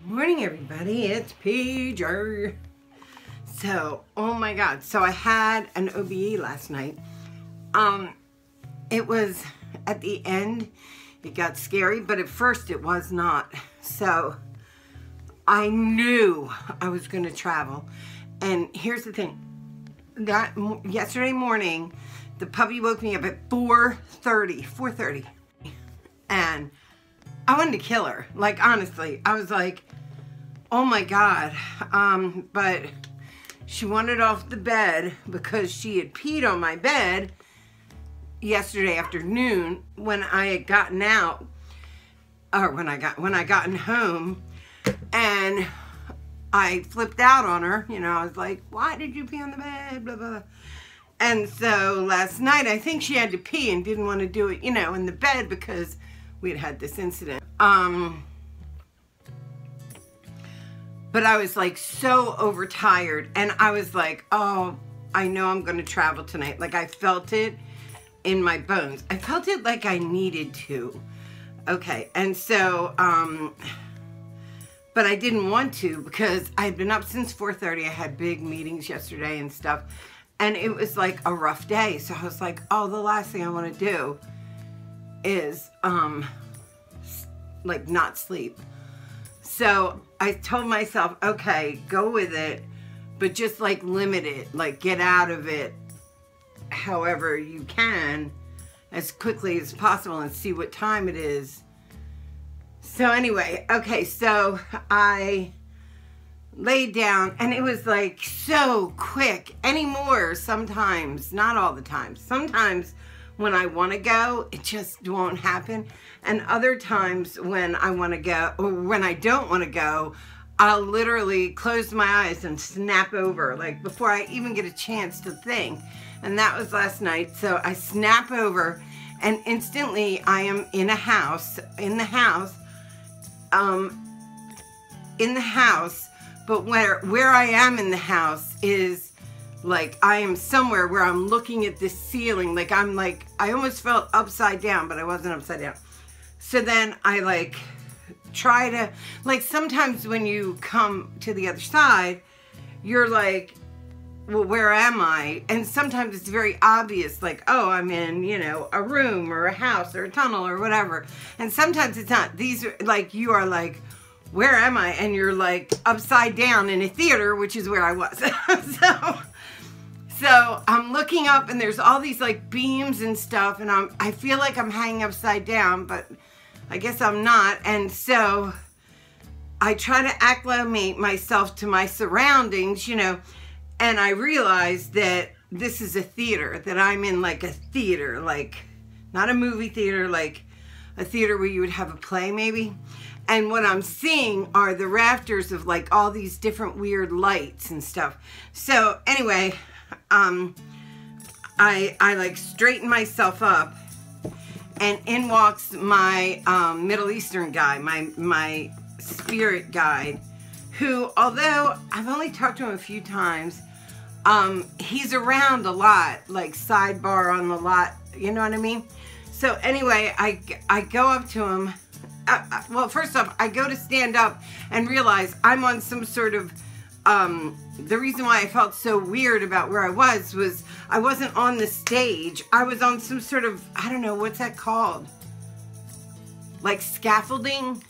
Morning everybody, it's PJ. So, oh my god, so I had an OBE last night. It was at the end, it got scary, but at first it was not. So, I knew I was going to travel. And here's the thing, that yesterday morning, the puppy woke me up at 4:30, and I wanted to kill her. Like, honestly, I was like, oh my god. But she wanted off the bed because she had peed on my bed yesterday afternoon when I had gotten out, or when I gotten home, and I flipped out on her. You know, I was like, why did you pee on the bed, blah blah. And so last night I think she had to pee and didn't want to do it, you know, in the bed because we had had this incident. But I was like so overtired, and I was like, oh, I know I'm going to travel tonight. Like, I felt it in my bones. I felt it like I needed to. Okay, and so, but I didn't want to because I'd been up since 4:30. I had big meetings yesterday and stuff, and it was like a rough day. So I was like, oh, the last thing I want to do is, like, not sleep. So I told myself, okay, go with it, but just like limit it, like get out of it however you can as quickly as possible and see what time it is. So anyway, okay, so I laid down, and it was like so quick anymore sometimes, not all the time. Sometimes when I want to go, it just won't happen. And other times when I want to go, or when I don't want to go, I'll literally close my eyes and snap over, like before I even get a chance to think. And that was last night. So I snap over, and instantly I am in the house, but where I am in the house is like I am somewhere where I'm looking at this ceiling. Like I almost felt upside down, but I wasn't upside down. So then I like try to, like, sometimes when you come to the other side, you're like, well, where am I? And sometimes it's very obvious, like, oh, I'm in, you know, a room or a house or a tunnel or whatever. And sometimes it's not. These are like, you are like, where am I? And you're like upside down in a theater, which is where I was. So I'm looking up, and there's all these like beams and stuff, and I feel like I'm hanging upside down, but I guess I'm not. And so I try to acclimate myself to my surroundings, you know, and I realized that this is a theater, that I'm in like a theater, like not a movie theater, like a theater where you would have a play maybe. And what I'm seeing are the rafters of like all these different weird lights and stuff. So anyway, I like straighten myself up, and in walks my Middle Eastern guy, my spirit guide, who, although I've only talked to him a few times, he's around a lot, like sidebar on the lot, you know what I mean? So anyway, I go up to him. Well, first off, I go to stand up and realize I'm on some sort of, the reason why I felt so weird about where I was I wasn't on the stage. I was on some sort of, I don't know, what's that called? Like scaffolding,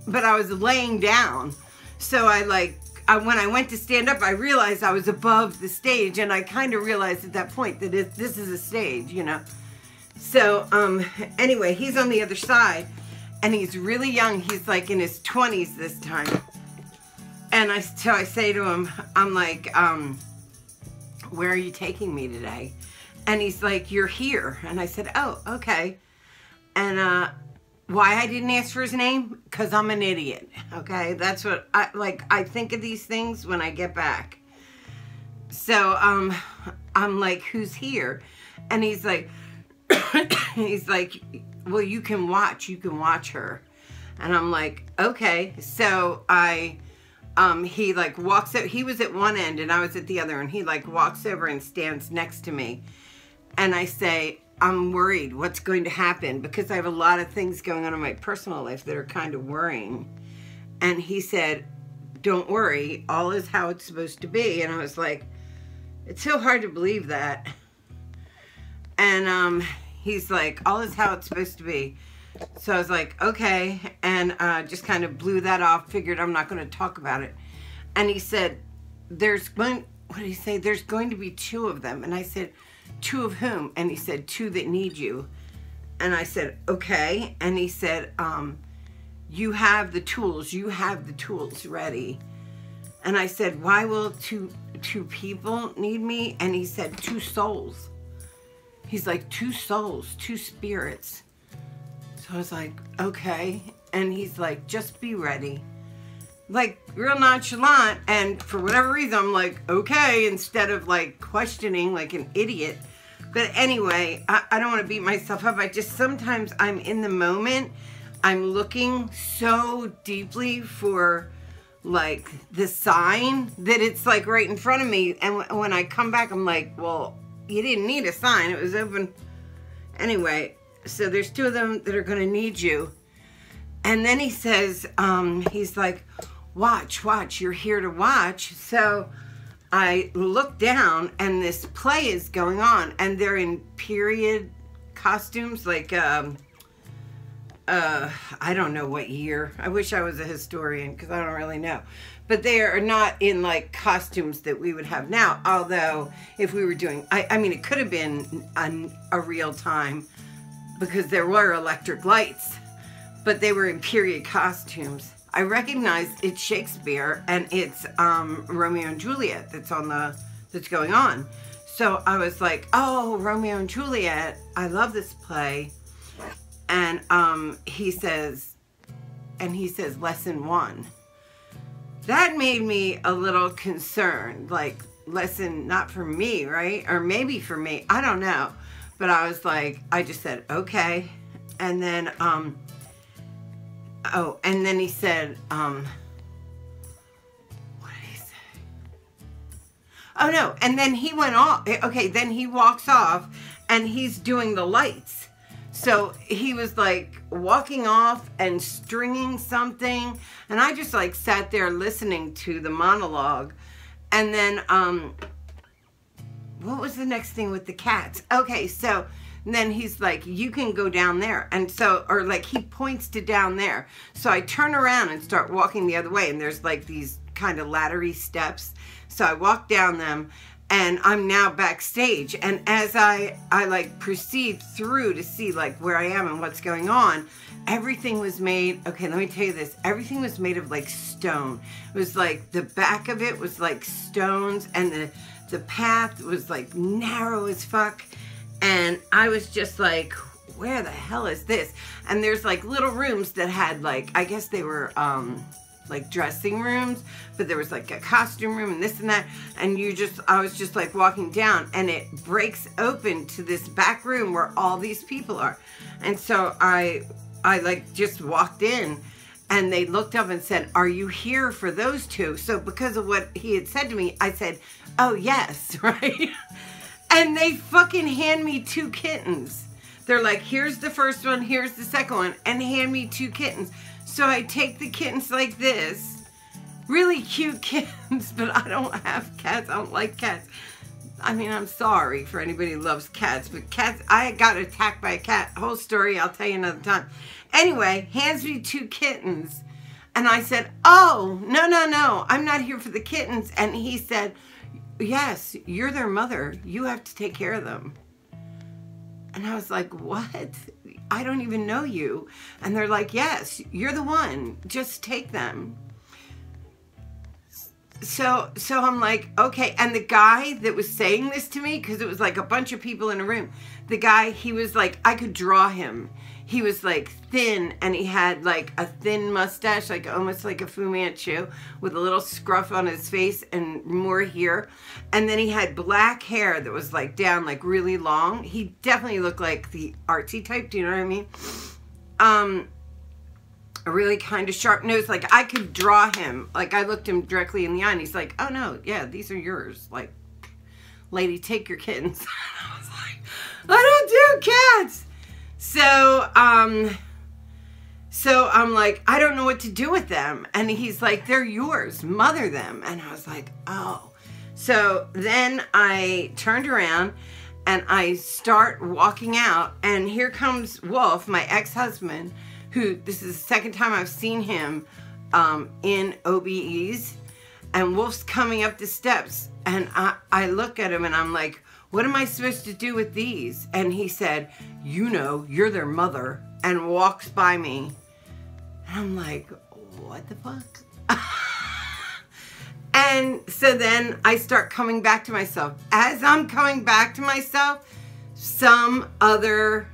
but I was laying down. So when I went to stand up, I realized I was above the stage, and I kind of realized at that point that this is a stage, you know? So, anyway, he's on the other side, and he's really young. He's like in his 20s this time. And so I say to him, I'm like, where are you taking me today? And he's like, you're here. And I said, oh, okay. And why I didn't ask for his name? Because I'm an idiot, okay? That's what, I think of these things when I get back. So I'm like, who's here? And he's like, well, you can watch her. And I'm like, okay. So he like walks out. He was at one end and I was at the other, and he like walks over and stands next to me. And I say, I'm worried what's going to happen, because I have a lot of things going on in my personal life that are kind of worrying. And he said, don't worry, all is how it's supposed to be. And I was like, it's so hard to believe that. And he's like, all is how it's supposed to be. So I was like, okay. And just kind of blew that off, figured I'm not going to talk about it. And he said, what did he say? There's going to be 2 of them. And I said, 2 of whom? And he said, 2 that need you. And I said, okay. And he said, you have the tools. You have the tools ready. And I said, why will two people need me? And he said, 2 souls. He's like, 2 souls, 2 spirits. So I was like, okay. And he's like, just be ready. Like, real nonchalant. And for whatever reason, I'm like, okay, instead of like questioning like an idiot. But anyway, I don't want to beat myself up. Sometimes I'm in the moment. I'm looking so deeply for like the sign that it's like right in front of me. And when I come back, I'm like, well, you didn't need a sign. It was open. Anyway, so there's 2 of them that are going to need you. And then he says, he's like, watch, you're here to watch. So I look down and this play is going on and they're in period costumes, like, I don't know what year. I wish I was a historian because I don't really know. But they are not in like costumes that we would have now. Although if we were doing, I mean, it could have been a real time because there were electric lights, but they were in period costumes. I recognize it's Shakespeare and it's Romeo and Juliet that's going on. So I was like, oh, Romeo and Juliet, I love this play. And he says lesson 1. That made me a little concerned, like lesson not for me, right? Or maybe for me, I don't know. But I was like, I just said, okay. And then, oh, and then he said, what did he say? Oh no, and then he went off. Okay, then he walks off and he's doing the lights. So he was like walking off and stringing something. And I just like sat there listening to the monologue. And then, what was the next thing with the cats? Okay, so then he's like, you can go down there. And so, or like he points to down there. So I turn around and start walking the other way. And there's like these kind of laddery steps. So I walk down them. And I'm now backstage. And as I like proceed through to see like where I am and what's going on, everything was made, okay, let me tell you this. Everything was made of like stone. It was like the back of it was like stones and the path was like narrow as fuck. And I was just like, where the hell is this? And there's like little rooms that had like, I guess they were, like dressing rooms, but there was like a costume room and this and that, and I was just like walking down and it breaks open to this back room where all these people are. And so I like just walked in and they looked up and said, are you here for those 2? So because of what he had said to me, I said, oh yes, right? And they fucking hand me 2 kittens. They're like, here's the first one, here's the second one, and hand me 2 kittens. So I take the kittens like this, really cute kittens, but I don't have cats. I don't like cats. I mean, I'm sorry for anybody who loves cats, but cats, I got attacked by a cat. Whole story, I'll tell you another time. Anyway, hands me 2 kittens. And I said, oh, no, I'm not here for the kittens. And he said, yes, you're their mother. You have to take care of them. And I was like, what? I don't even know you. And they're like, yes, you're the one. Just take them. So I'm like, okay. And the guy that was saying this to me, because it was like a bunch of people in a room, the guy, he was like, I could draw him. He was like thin and he had like a thin mustache, like almost like a Fu Manchu with a little scruff on his face and more here. And then he had black hair that was like down, like really long. He definitely looked like the artsy type. Do you know what I mean? A really kind of sharp nose. Like I could draw him. Like I looked him directly in the eye and he's like, oh no, yeah, these are yours. Like, lady, take your kittens. I was like, I don't do cats. So So I'm like, I don't know what to do with them. And he's like, they're yours, mother them. And I was like, oh. So then I turned around and I start walking out, and here comes Wolf, my ex-husband, who, this is the second time I've seen him in OBEs, and Wolf's coming up the steps, and I look at him and I'm like, what am I supposed to do with these? And he said, you know, you're their mother, and walks by me. And I'm like, what the fuck? And so then I start coming back to myself. As I'm coming back to myself, some other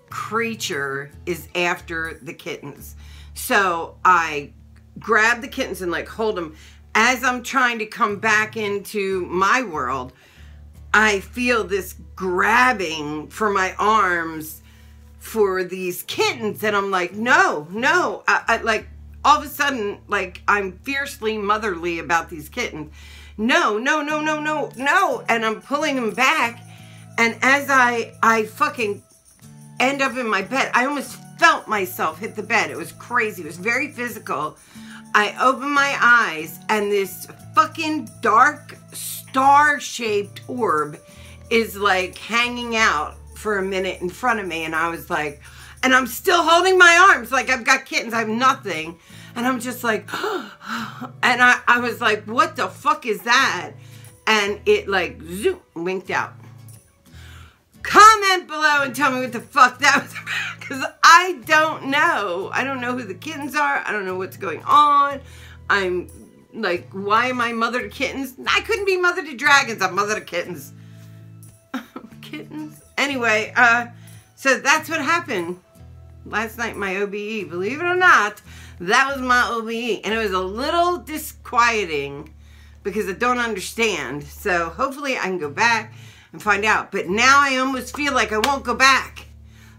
creature is after the kittens. So I grab the kittens and like hold them. As I'm trying to come back into my world, I feel this grabbing for my arms for these kittens. And I'm like, no, no. I like, all of a sudden, like, I'm fiercely motherly about these kittens. No, no, no, no, no, no. And I'm pulling them back. And as I fucking end up in my bed, I almost felt myself hit the bed. It was crazy. It was very physical. I open my eyes, and this fucking dark star-shaped orb is like hanging out for a minute in front of me. And I was like, and I'm still holding my arms like I've got kittens. I have nothing. And I'm just like, and I was like, what the fuck is that? And it like, zoom, winked out. Comment below and tell me what the fuck that was about, because I don't know. I don't know who the kittens are. I don't know what's going on. I'm like, why am I mother to kittens? I couldn't be mother to dragons. I'm mother to kittens. Kittens? Anyway, so that's what happened last night, my OBE. Believe it or not, that was my OBE. And it was a little disquieting because I don't understand. So hopefully I can go back and find out. But now I almost feel like I won't go back.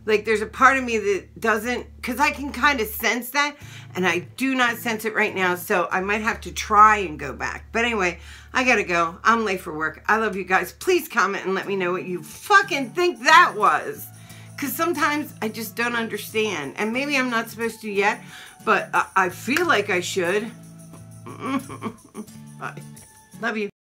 Like there's a part of me that doesn't, because I can kind of sense that, and I do not sense it right now, so I might have to try and go back. But anyway, I gotta go. I'm late for work. I love you guys. Please comment and let me know what you fucking think that was. Because sometimes I just don't understand. And maybe I'm not supposed to yet, but I feel like I should. Bye. Love you.